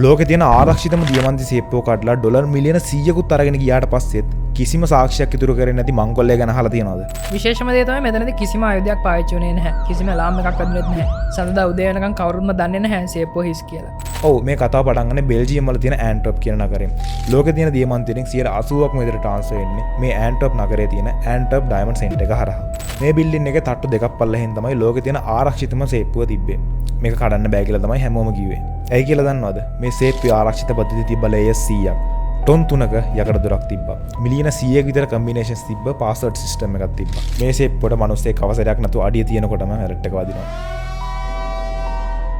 ලෝකෙ තියෙන ආරක්ෂිතම දියමන්ති සේප්පුව කඩලා ඩොලර් මිලියන 100කුත් අරගෙන ගියාට පස්සෙත් කිසිම සාක්ෂියක් ඉතුරු කරන්නේ නැති මංකොල්ලය ගැන අහලා තියෙනවද? විශේෂම දේ තමයි මෙතනදී කිසිම ආයුධයක් පාවිච්චි වුණේ නැහැ. කිසිම අලාම් එකක් වැදුනෙත් නැහැ. සඳුදා උදේ වෙනකන් කවුරුත්ම දන්නේ නැහැ සේප්පුව හිස් කියලා. ඔව් මේ කතාව පටන් ගන්නේ බෙල්ජියම් වල තියෙන ඇන්ට්වර්ප් කියන නගරෙන්. ලෝකෙ තියෙන දියමන්ති වලින් 80%ක්ම විතර ට්‍රාන්ස්ෆර් වෙන්නේ මේ ඇන්ට්වර්ප් නගරයේ තියෙන ඇන්ට්වර්ප් ඩයමන්ඩ් සෙන්ටර් එක හරහා. මේ බිල්ඩින් එකේ තට්ටු දෙකක් පල්ලෙහෙන් තමයි ලෝකෙ තියෙන ආරක්ෂිතම සේප්පුව තිබ්බේ. මේක කඩන්න බෑ කියලා තමයි හැමෝම කිව්වේ. ඇයි කියලා දන්නවද? මේ සේප්පුවේ ආරක්ෂිත පද්ධතිය තිබ්බ ලේයර්ස් 100ක්. ටොන් 3ක යකඩ දොරක් තිබ්බා. මිලියන 100ක විතර කම්බිනේෂන්ස් තිබ්බ පාස්වර්ඩ් සිස්ටම් එකක් තිබ්බා. මේ සේප්පුවට මිනිස්සෙක් අවසරයක් නැතුව අඩිය තියෙනකොටම ඇලර්ට් එක වදිනවා.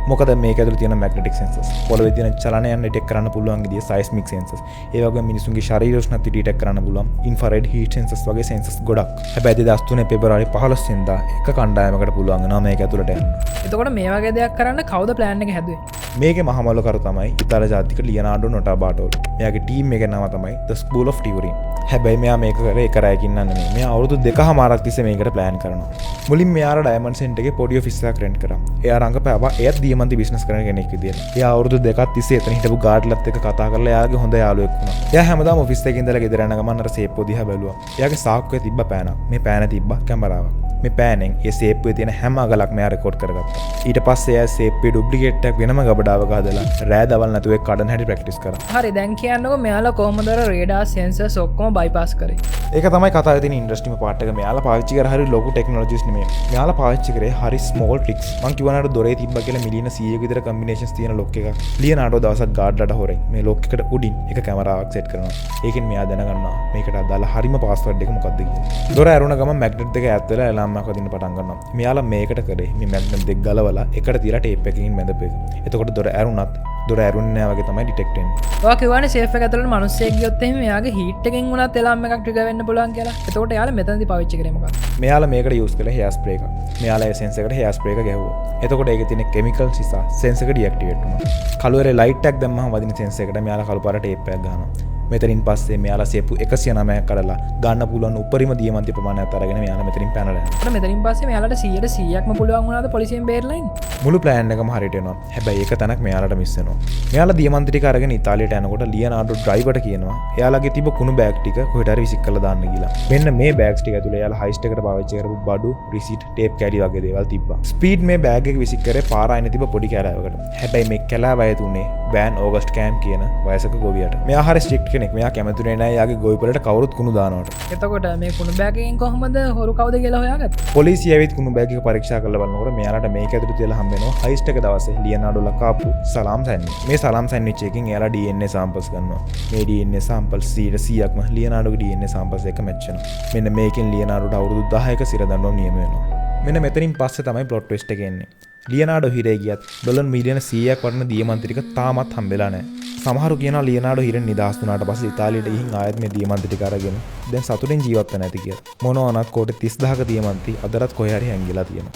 මොකද මේක ඇතුළේ තියෙන මැග්නටික් සෙන්සර්ස් පොළවේ තියෙන චලනයන් ඩිටෙක්ට් කරන්න පුළුවන් විදිහේ සයිස්මික් සෙන්සර්ස් ඒ වගේම මිනිසුන්ගේ ශරීර උෂ්ණත්වය ඩිටෙක්ට් කරන්න පුළුවන් ඉන්ෆ්‍රාරෙඩ් හීට් සෙන්සර්ස් වගේ සෙන්සර්ස් ගොඩක්. හැබැයි 2003 පෙබරවාරි 15 වෙනිදා එක කණ්ඩායමකට පුළුවන් වෙනවා මේක ඇතුළට යන්න. එතකොට මේ වගේ දෙයක් කරන්න කවුද ප්ලෑන් එක හැදුවේ? මේකේ මහමල්ලකරු තමයි ඉතාලි ජාතික ලියනාඩෝ නොටාබාටෝ. එයාගේ ටීම් එකේ නම තමයි The School of Turin. හැබැයි මෙයා මේක කරේ එක රැයකින් නෙමෙයි. මෙයා අවුරුදු 2කමාරක් තිස්සේ මේකට ප්ලෑන් කරනවා. මුලින් මෙයාට ඩයමන්ඩ් සෙන්ටර් එකේ පොඩි ඔෆිස් එකක් රෙන්ට් කරා. එයා රංගපෑවා එයත් දියමන්ති බිස්නස් කරන කෙනෙක් විදියට. එයා අවුරුදු 2ක් තිස්සේ එතන හිටපු ගාඩ්ලත් එක්ක කතා කරලා එයාගේ හොඳ යාළුවෙක් වුණා. එයා හැමදාම ඔෆිස් එකේ ඉඳලා ගෙදර යන ගමන් අර සේප්පුව දිහා බැලුවා. එයාගේ සාක්කුවේ තිබ්බ පෑනක්. මේ පෑන තිබ්බ කැමරාවක්. මේ පෑනෙන් ඒ සේප්පුවේ තියෙන හැම අගලක්ම එයා රෙකෝඩ් කරගත්තා. ඊට පස්සේ එයා සේප්පුවේ ඩුප්ලිකේට් එකක් වෙනම ගබඩාවක හදලා රෑ දවල් නැතුව ඒක කඩන හැටි ප්‍රැක්ටිස් කරා. හරි දැන් කියන්නකෝ මෙයාලා කොහොමද අර රේඩාර් සෙන්සර්ස් ඔක්කොම බයිපාස් කරේ? ඒක තමයි කතාවේ තියෙන ඉන්ඩස්ට්‍රීම පාර්ට් එක. මෙයාලා පාවිච්චි කර හරි ලොකු ටෙක්නොලොජිස් නෙමෙයි. මෙයාලා පාවිච්චි කරේ හරි ස්මෝල් ට්‍රික්ස්. මං කිව්වනට දොරේ තිබ්බා කියලා මිලියන 100ක විතර කම්බිනේෂන්ස් තියෙන ලොක් එකක්. ලියනාඩෝ දවසක් ගාඩ්ලට හොරෙන් මේ ලොක් එකට උඩින් එක කැමරාවක් සෙට් කරනවා. ඒකෙන් මෙයා දැනගන්නවා මේකට අදාළ හරිම පාස්වර්ඩ් එක මොකක්ද කියලා. දොර ඇරුණ ගමන් මැග්නට් දෙක ඈත් වෙලා ඇලාම් එකක් වදින්න පටන් ගන්නවා. මෙයාලා මේකට කරේ මේ මැග්නට් දෙක ගලවලා එකට තියලා ටේප් එකකින් බැඳපු එක. එතකොට දොර ඇරුණත් දොර ඇරුන්නේ නැහැ වගේ තමයි ඩිටෙක්ට් වෙන්නේ. ඔයා කිව්වනේ සේෆ් එක ඇතුළට මිනිස්සෙක් ගියොත් එහෙම එයාගේ හීට් එකෙන් වුණත් එලාම් එකක් ට්‍රිගර් වෙන්න පුළුවන් කියලා. එතකොට එයාලා මෙතනදී පාවිච්චි කරේ මොකක්ද? මෙයාලා මේකට යූස් කළේ හෙයාර් ස්ප්‍රේ එකක්. මෙයාලා ඒ සෙන්සර් එකට හෙයාර් ස්ප්‍රේ එක ගැහුවා. එතකොට ඒකේ තියෙන කිමිකල්ස් නිසා සෙන්සර් එක ඩිඇක්ටිවේට් වුණා. කළුවරේ ලයිට් එකක් දැම්මම වදින සෙන්සර් එකට මෙයාලා කළු පාට ටේප් එකක් ගහනවා. මෙතනින් පස්සේ මෙයාලා සේප්පු 109ක් කඩලා ගන්න පුළුවන් උපරිම දියමන්ති ප්‍රමාණයක් අරගෙන මෙයාලා මෙතනින් පැනලා යනවා. මෙතනින් පස්සේ මෙයාලට 100%ක්ම පුළුවන් වුණාද පොලිසියෙන් බේරලා ඉන්න? මුළු ප්ලෑන් එකම හරියට එනවා. හැබැයි එක තැනක් මෙයාලට මිස් වෙනවා. මෙයාලා දියමන්ති ටික අරගෙන ඉතාලියට යනකොට ලියනාඩෝ ඩ්‍රයිවර්ට කියනවා එයාලගේ තිබ්බ කුණු බෑග් ටික කොහෙට හරි විසික් කරලා දාන්න කියලා. මෙන්න මේ බෑග්ස් ටික ඇතුලේ එයාලා හයිස්ට් එකට පාවිච්චි කරපු බඩු, රිසීට්, ටේප් කැඩි වගේ දේවල් තිබ්බා. ස්පීඩ් මේ බෑග් එක විසික් කරේ පාර අයින තිබ්බ පොඩි කැලෑවකට. හැබැයි මේ කැලෑව ඇතුනේ වෑන් ඕගස්ට් කෑම් කියන වයසක ගොවියට. මෙයා හරි ස්ට්‍රික්ට් කෙනෙක්. මෙයා කැමතිුනේ නෑ යාගේ ගොවිපලට කවුරුත් කුණු දානවට. එතකොට මේ කුණු බෑග් එකෙන් කොහොමද හොරු කවුද කියලා හොයාගත්තේ? පොලිසිය ඇවිත් කුණු බෑග් එක පරීක්ෂා කරලා බලනකොට මෙයාලට මේක ඇතුළේ තියලා හම්බ වෙනවා හයිස්ට් එක දවසේ ලියනාඩෝ ලකාපු සලාම් සෑන්ඩ්විච්. මේ සලාම් සෑන්ඩ්විච් එකෙන් එයාලා DNA සැම්පල්ස් ගන්නවා. මේ DNA සැම්පල්ස් 100%ක්ම ලියනාඩෝගේ DNA සැම්පල්ස් එක මැච් වෙනවා. මෙන්න මේකෙන් ලියනාඩෝට අවුරුදු 10ක සිර දඬුවම් නියම වෙනවා. මෙන්න මෙතනින් පස්සේ තමයි ප්ලොට් ට්විස්ට් එක එන්නේ. ලියනාඩෝ හිරේ ගියත් ඩොලර් මිලියන 100ක් වටින දියමන්ති ටික තාමත් හම්බෙලා නැහැ. සමහරු කියනවා ලියනාඩෝ හිරෙන් නිදහස් වුණාට පස්සේ ඉතාලියට ගිහින් ආයෙත් මේ දියමන්ති ටික අරගෙන දැන් සතුටින් ජීවත් වෙන්න ඇති කියලා. මොනවා වුණත් කෝටි 30000ක දියමන්ති අදටත් කොහේ හරි හැංගිලා තියෙනවා.